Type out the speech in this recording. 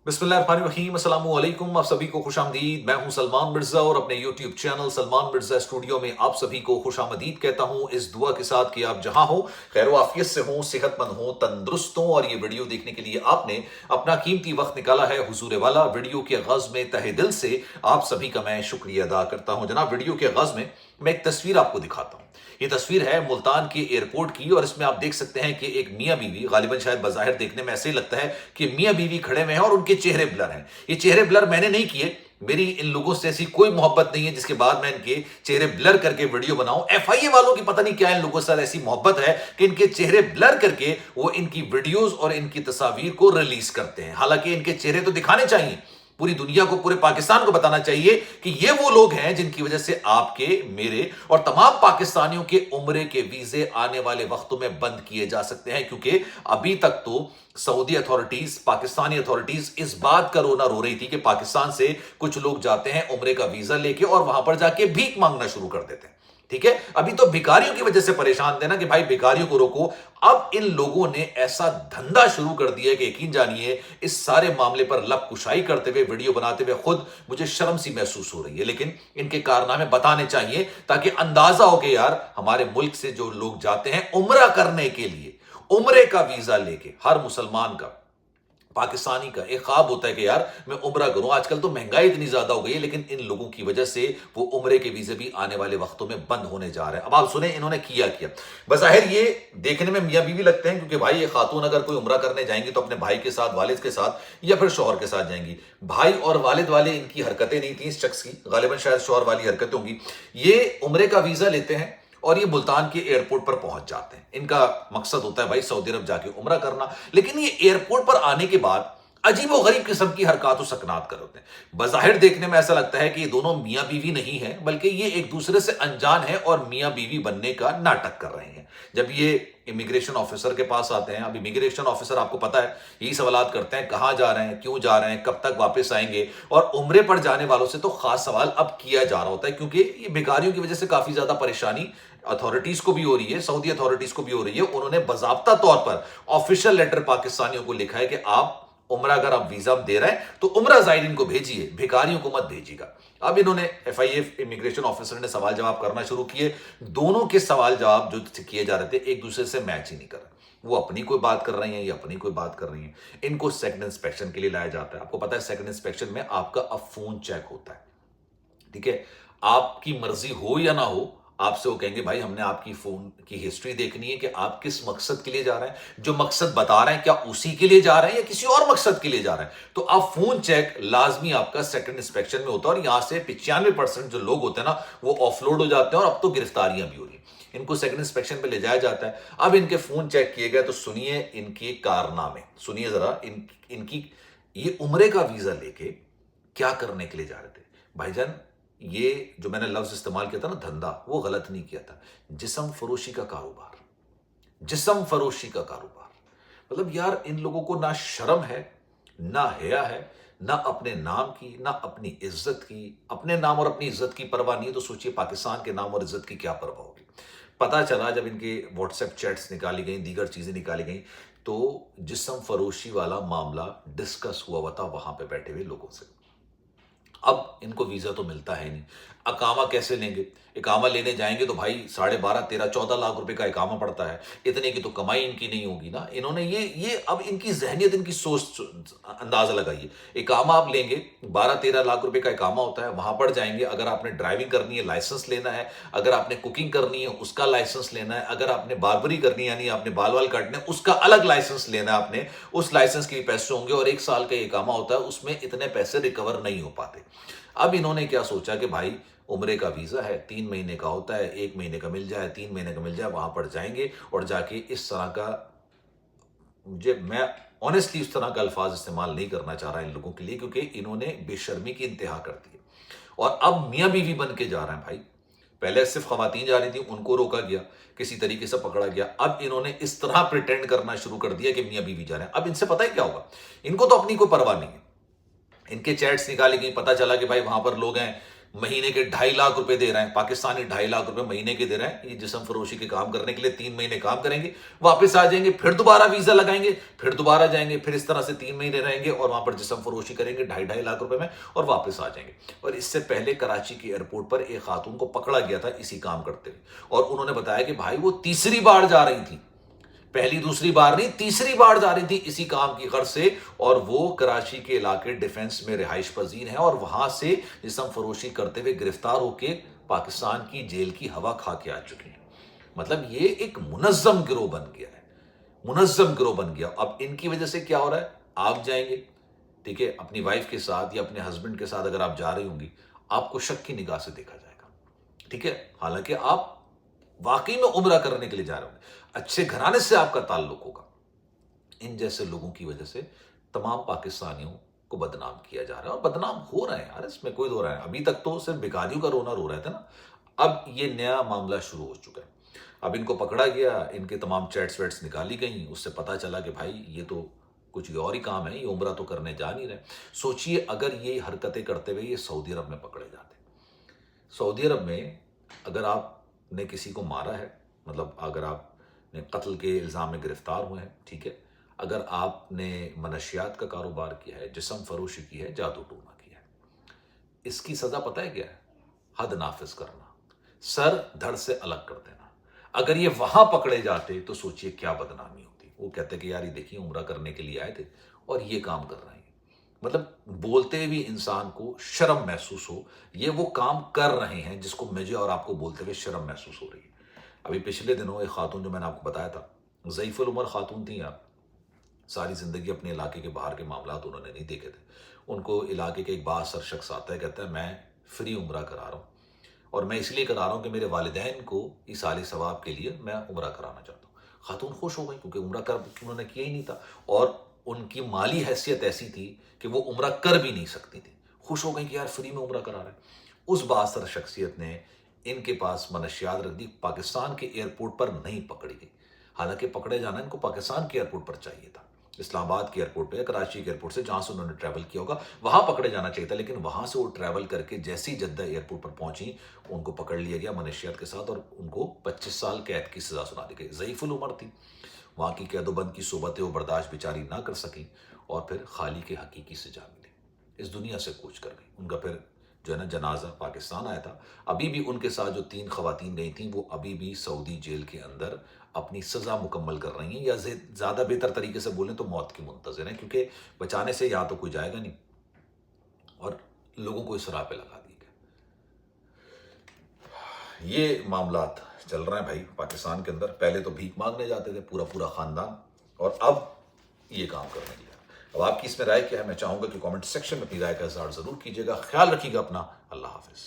बिस्मिल्लाहिर्रहमानिर्रहीम, अस्सलाम वालेकुम। आप सभी को खुश आमदीद। मैं हूं सलमान मिर्जा और अपने YouTube channel Salman Mirza studio में आप सभी को खुश आमदीद कहता हूं, इस दुआ के साथ कि आप जहां हो खैर वाफियत से हो, सेहतमंद हो, तंदुरुस्त हो। और ये वीडियो देखने के लिए आपने अपना कीमती वक्त निकाला है हुजूर वाला। वीडियो के आगाज में तहे दिल से आप सभी का मैं शुक्रिया अदा करता हूं। जनाब, वीडियो के आगाज में मैं एक तस्वीर आपको दिखाता हूं। ये तस्वीर है मुल्तान के एयरपोर्ट की और इसमें आप देख सकते हैं कि एक मियां बीवी, गालिबन शायद बज़ाहिर देखने में ऐसे ही लगता है कि मियां बीवी खड़े हुए हैं और उनके चेहरे ब्लर हैं। ये चेहरे ब्लर मैंने नहीं किए, मेरी इन लोगों से ऐसी कोई मोहब्बत नहीं है जिसके बाद मैं इनके चेहरे ब्लर करके वीडियो बनाऊं। एफआईए वालों की पता नहीं क्या इन लोगों से ऐसी मोहब्बत है कि इनके चेहरे ब्लर करके वो इनकी वीडियोस और इनकी तस्वीर को रिलीज करते हैं। हालांकि इनके चेहरे तो दिखाने चाहिए, पूरी दुनिया को, पूरे पाकिस्तान को बताना चाहिए कि ये वो लोग हैं जिनकी वजह से आपके, मेरे और तमाम पाकिस्तानियों के उम्रे के वीजे आने वाले वक्तों में बंद किए जा सकते हैं। क्योंकि अभी तक तो सऊदी अथॉरिटीज, पाकिस्तानी अथॉरिटीज इस बात का रोना रो रही थी कि पाकिस्तान से कुछ लोग जाते हैं उम्रे का वीजा लेके और वहां पर जाके भीख मांगना शुरू कर देते हैं। ठीक है, अभी तो भिखारियों की वजह से परेशान थे ना कि भाई भिखारियों को रोको। अब इन लोगों ने ऐसा धंधा शुरू कर दिया कि यकीन जानिए, इस सारे मामले पर लब कुशाई करते हुए, वीडियो बनाते हुए खुद मुझे शर्म सी महसूस हो रही है। लेकिन इनके कारनामे बताने चाहिए ताकि अंदाजा हो कि यार हमारे मुल्क से जो लोग जाते हैं उम्रा करने के लिए, उम्रे का वीजा लेके, हर मुसलमान का, पाकिस्तानी का एक ख्वाब होता है कि यार मैं उम्रा करूं। आजकल तो महंगाई इतनी ज्यादा हो गई है, लेकिन इन लोगों की वजह से वो उम्रे के वीजे भी आने वाले वक्तों में बंद होने जा रहे हैं। अब आप सुने इन्होंने किया क्या। बज़ाहिर ये देखने में मियां बीवी लगते हैं क्योंकि भाई ये खातून अगर कोई उम्रा करने जाएंगी तो अपने भाई के साथ, वालिद के साथ या फिर शौहर के साथ जाएंगी। भाई और वालिद वाले इनकी हरकतें नहीं थी इस शख्स की, गालिबन शायद शौहर वाली हरकतें होंगी। ये उम्रे का वीजा लेते हैं और ये मुल्तान के एयरपोर्ट पर पहुंच जाते हैं। इनका मकसद होता है भाई सऊदी अरब जाके उम्रा करना। लेकिन ये एयरपोर्ट पर आने के बाद अजीब और गरीब किस्म की हरकत और सकनात कर होते हैं। बज़ाहिर देखने में ऐसा लगता है कि ये दोनों मियां बीवी नहीं है, बल्कि ये एक दूसरे से अनजान है और मियां बीवी बनने का नाटक कर रहे हैं। जब ये इमिग्रेशन ऑफिसर के पास आते हैं, अब इमिग्रेशन ऑफिसर आपको पता है यही सवालात करते हैं, कहां जा रहे हैं, क्यों जा रहे हैं, कब तक वापस आएंगे। और उम्रे पर जाने वालों से तो खास सवाल अब किया जा रहा होता है क्योंकि ये भिखारियों की वजह से काफी ज्यादा परेशानी अथॉरिटीज को भी हो रही है, सऊदी अथॉरिटीज को भी हो रही है। उन्होंने बाकायदा तौर पर ऑफिशियल लेटर पाकिस्तानियों को लिखा है कि आप उम्रा, अगर आप वीजा दे रहे हैं तो उम्रा ज़ायरीन को भेजिए, भिखारियों को मत भेजिएगा। अब इन्होंने एफआईए इमिग्रेशन ऑफिसर ने सवाल जवाब करना शुरू किए। दोनों के सवाल जवाब जो किए जा रहे थे एक दूसरे से मैच ही नहीं कर रहे। वो अपनी कोई बात कर रही हैं, ये अपनी कोई बात कर रही हैं। इनको सेकंड इंस्पेक्शन के लिए लाया जाता है। आपको पता है सेकंड इंस्पेक्शन में आपका अब फोन चेक होता है। ठीक है, आपकी मर्जी हो या ना हो, आपसे वो कहेंगे भाई हमने आपकी फोन की हिस्ट्री देखनी है कि आप किस मकसद के लिए जा रहे हैं। जो मकसद बता रहे हैं क्या उसी के लिए जा रहे हैं या किसी और मकसद के लिए जा रहे हैं। तो आप फोन चेक लाजमी आपका सेकंड इंस्पेक्शन में होता है और यहां से 95% जो लोग होते हैं ना वो ऑफलोड हो जाते हैं और अब तो गिरफ्तारियां भी हो रही हैं। इनको सेकंड इंस्पेक्शन पे ले जाया जाता है। अब इनके फोन चेक किए गए तो सुनिए इनके कारनामे, सुनिए जरा इनकी ये उम्रे का वीजा लेके क्या करने के लिए जा रहे थे। भाईजान, ये जो मैंने लफ्ज इस्तेमाल किया था ना, धंधा, वो गलत नहीं किया था। जिस्म फरोशी का कारोबार, जिस्म फरोशी का कारोबार। मतलब यार इन लोगों को ना शर्म है, ना हया है, ना अपने नाम की, ना अपनी इज्जत की। अपने नाम और अपनी इज्जत की परवाह नहीं है तो सोचिए पाकिस्तान के नाम और इज्जत की क्या परवाह होगी। पता चला जब इनके व्हाट्सएप चैट्स निकाली गई, दीगर चीजें निकाली गई, तो जिस्म फरोशी वाला मामला डिस्कस हुआ था वहां पे बैठे हुए लोगों से। अब इनको वीजा तो मिलता है नहीं, अकामा कैसे लेंगे। इकामा लेने जाएंगे तो भाई 12.5, 13, 14 लाख रुपए का इकामा पड़ता है। इतने की तो कमाई इनकी नहीं होगी ना। इन्होंने ये अब इनकी जहनियत, इनकी सोच अंदाजा लगाइए। इकामा आप लेंगे, 12-13 लाख रुपए का इकामा होता है। वहां पर जाएंगे, अगर आपने ड्राइविंग करनी है लाइसेंस लेना है, अगर आपने कुकिंग करनी है उसका लाइसेंस लेना है, अगर आपने बार्बरी करनी है यानी आपने बाल वाल काटने उसका अलग लाइसेंस लेना है आपने, उस लाइसेंस के भी पैसे होंगे। और 1 साल का इकामा होता है, उसमें इतने पैसे रिकवर नहीं हो पाते। अब इन्होंने क्या सोचा कि भाई उम्रे का वीजा है, 3 महीने का होता है, 1 महीने का मिल जाए, 3 महीने का मिल जाए, वहां पर जाएंगे और जाके इस तरह का, मुझे, मैं ऑनेस्टली इस तरह का अल्फाज इस्तेमाल नहीं करना चाह रहा इन लोगों के लिए क्योंकि इन्होंने बेशर्मी की इंतहा कर दी है। और अब मियां बीवी बन के जा रहे हैं भाई। पहले सिर्फ खवातीन जा रही थी, उनको रोका गया, किसी तरीके से पकड़ा गया। अब इन्होंने इस तरह प्रिटेंड करना शुरू कर दिया कि मियां बीवी जा रहे हैं। अब इनसे पता है क्या होगा, इनको तो अपनी कोई परवाह नहीं है। इनके चैट्स निकाली गई, पता चला कि भाई वहां पर लोग हैं महीने के 2.5 लाख रुपए दे रहे हैं, पाकिस्तानी 2.5 लाख रुपए महीने के दे रहे हैं। ये जिस्म फरोशी के काम करने के लिए 3 महीने काम करेंगे, वापस आ जाएंगे, फिर दोबारा वीजा लगाएंगे, फिर दोबारा जाएंगे, फिर इस तरह से 3 महीने रहेंगे और वहां पर जिस्म फरोशी करेंगे 2.5 लाख रुपए में और वापस आ जाएंगे। और इससे पहले कराची के एयरपोर्ट पर एक खातून को पकड़ा गया था इसी काम करते हुए, और उन्होंने बताया कि भाई वो तीसरी बार जा रही थी, पहली दूसरी बार नहीं, तीसरी बार जा रही थी इसी काम की गर्ज से, और वो कराची के इलाके डिफेंस में रिहाइश पजीर है और वहां से जिस्म फरोशी करते हुए गिरफ्तार होकर पाकिस्तान की जेल की हवा खा के आ चुकी है। मतलब ये एक मुनज्जम गिरोह बन गया है, मुनज्जम गिरोह बन गया। अब इनकी वजह से क्या हो रहा है, आप जाएंगे, ठीक है, अपनी वाइफ के साथ या अपने हस्बैंड के साथ अगर आप जा रही होंगी, आपको शक की निगाह से देखा जाएगा, ठीक है, हालांकि आप वाकई में उम्रा करने के लिए जा रहे होंगे, अच्छे घराने से आपका ताल्लुक होगा। इन जैसे लोगों की वजह से तमाम पाकिस्तानियों को बदनाम किया जा रहा है और बदनाम हो रहे हैं यार, इसमें कोई दो रहा है। अभी तक तो सिर्फ भिखारियों का रोना रो रहे थे ना, अब ये नया मामला शुरू हो चुका है। अब इनको पकड़ा गया, इनके तमाम चैट्स वैट्स निकाली गई, उससे पता चला कि भाई ये तो कुछ और ही काम है, ये उम्रा तो करने जा नहीं रहे। सोचिए अगर ये हरकतें करते हुए ये सऊदी अरब में पकड़े जाते, सऊदी अरब में अगर आपने किसी को मारा है, मतलब अगर आपने कत्ल के इल्ज़ाम में गिरफ्तार हुए हैं, ठीक है, अगर आपने मनशियात का कारोबार किया है, जिस्म फरोशी की है, जादू टूना किया है, इसकी सज़ा पता है क्या है, हद नाफिज करना, सर धड़ से अलग कर देना। अगर ये वहां पकड़े जाते तो सोचिए क्या बदनामी होती। वो कहते कि यार ये देखिए उम्रा करने के लिए आए थे और ये काम कर रहे हैं, मतलब बोलते भी इंसान को शर्म महसूस हो, ये वो काम कर रहे हैं जिसको मुझे और आपको बोलते हुए शर्म महसूस हो रही है। अभी पिछले दिनों एक खातून जो मैंने आपको बताया था, ज़ईफ़ुल उमर खातून थी, आप सारी ज़िंदगी अपने इलाके के बाहर के मामला उन्होंने नहीं देखे थे। उनको इलाके के एक बासर शख्स आता है, कहता है मैं फ्री उम्रा करा रहा हूँ और मैं इसलिए करा रहा हूँ कि मेरे वालिदैन को इसाले सवाब के लिए मैं उम्रा कराना चाहता हूँ। खातून खुश हो गई क्योंकि उम्रा कर उन्होंने किया ही नहीं था और उनकी माली हैसियत ऐसी थी कि वो उम्रा कर भी नहीं सकती थी। खुश हो गई कि यार फ्री में उम्रा करा रहे हैं। उस बासर शख्सियत ने इनके पास मनशियात रख दी, पाकिस्तान के एयरपोर्ट पर नहीं पकड़ी गई, हालांकि पकड़े जाना इनको पाकिस्तान के एयरपोर्ट पर चाहिए था, इस्लामाबाद के एयरपोर्ट पे, कराची के एयरपोर्ट से जहां से उन्होंने ट्रैवल किया होगा वहां पकड़े जाना चाहिए था। लेकिन वहां से वो ट्रैवल करके जैसी जद्दा एयरपोर्ट पर पहुंची, उनको पकड़ लिया गया मनशियात के साथ और उनको 25 साल कैद की सजा सुना दी गई। ज़ईफ़ुल उमर थी, वहां की कैदोबंद की सोबतें वो बर्दाश्त बेचारी ना कर सकी और फिर खाली के हकीकी सजा मिली, इस दुनिया से कूच कर गई। उनका फिर जो है ना जनाजा पाकिस्तान आया था। अभी भी उनके साथ जो 3 खवातीन गई थी वो अभी भी सऊदी जेल के अंदर अपनी सज़ा मुकम्मल कर रही हैं, या ज़्यादा बेहतर तरीके से बोलें तो मौत की मुंतज़िर हैं, क्योंकि बचाने से यहाँ तो कोई जाएगा नहीं और लोगों को इस राह पे लगा दी गई। ये मामलात चल रहे हैं भाई पाकिस्तान के अंदर। पहले तो भीख मांगने जाते थे पूरा पूरा ख़ानदान और अब ये काम करने लगा। अब आपकी इसमें राय क्या है, मैं चाहूँगा कि कमेंट सेक्शन में अपनी राय का इज़हार ज़रूर कीजिएगा। ख्याल रखिएगा अपना, अल्लाह हाफ़िज़।